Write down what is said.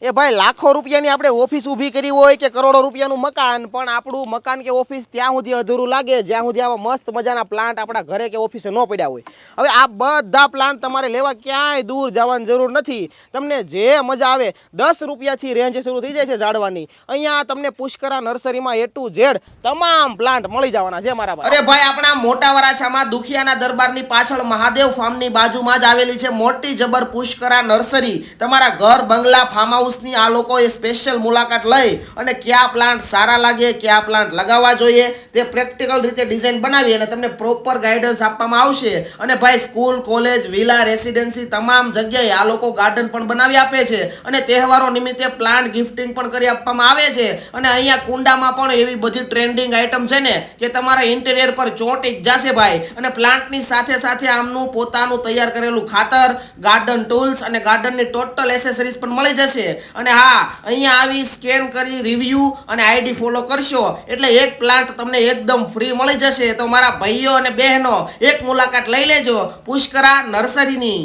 એ ભાઈ લાખો રૂપિયાની આપણે ઓફિસ ઊભી કરી હોય કે કરોડો રૂપિયાનું મકાન, પણ આપણું મકાન કે ઓફિસ ત્યાં સુધી અધૂરું લાગે જ્યાં સુધી આવા મસ્ત મજાના પ્લાન્ટ આપણા ઘરે કે ઓફિસે ન પડ્યા હોય. હવે આ બધા પ્લાન્ટ તમારે લેવા ક્યાંય દૂર જવાની જરૂર નથી. તમને જે મજા આવે 10 રૂપિયાથી રેન્જ શરૂ થઈ જાય છે ઝાડવાની. અહીંયા તમને પુષ્કરા નર્સરીમાં A to Z તમામ પ્લાન્ટ મળી જવાના છે મારા ભાઈ. અરે ભાઈ, આપણા મોટા વરાછામાં દુખિયાના દરબારની પાછળ મહાદેવ ફાર્મની બાજુમાં જ આવેલી છે મોટી જબર પુષ્કરા નર્સરી. તમારા ઘર બંગલા ફાર્મ હાઉસની આ લોકોએ સ્પેશિયલ મુલાકાત લઈ અને કયા પ્લાન્ટ સારા લાગે, કયા પ્લાન્ટ લગાવવા જોઈએ તે પ્રેક્ટિકલ રીતે ડિઝાઇન બનાવી અને તમને પ્રોપર ગાઈડન્સ આપવામાં આવશે. અને ભાઈ, સ્કૂલ, કોલેજ, વિલા, રેસિડેન્સી તમામ જગ્યાએ આ લોકો ગાર્ડન પણ બનાવી આપે છે અને તહેવારો નિમિત્તે પ્લાન્ટ ગિફ્ટિંગ પણ કરી આપવામાં આવે છે. અને અહીંયા કુંડામાં પણ એવી બધી ટ્રેન્ડિંગ આઇટમ છે ને કે તમારા ઇન્ટિરિયર પર ચોંટી જ જશે ભાઈ. અને પ્લાન્ટની સાથે સાથે આમનું પોતાનું તૈયાર કરેલું ખાતર, ગાર્ડન ટૂલ્સ અને ગાર્ડનની ટોટલ એસેસરીઝ પણ મળી જશે. અને હા, અહીંયા આવી સ્કેન કરી રિવ્યુ અને આઈડી ફોલો કરશો એટલે એક પ્લાન્ટ તમને એકદમ ફ્રી મળી જશે. તો મારા ભાઈઓ અને બહેનો એક મુલાકાત લઈ લેજો પુષ્કરા નર્સરીની.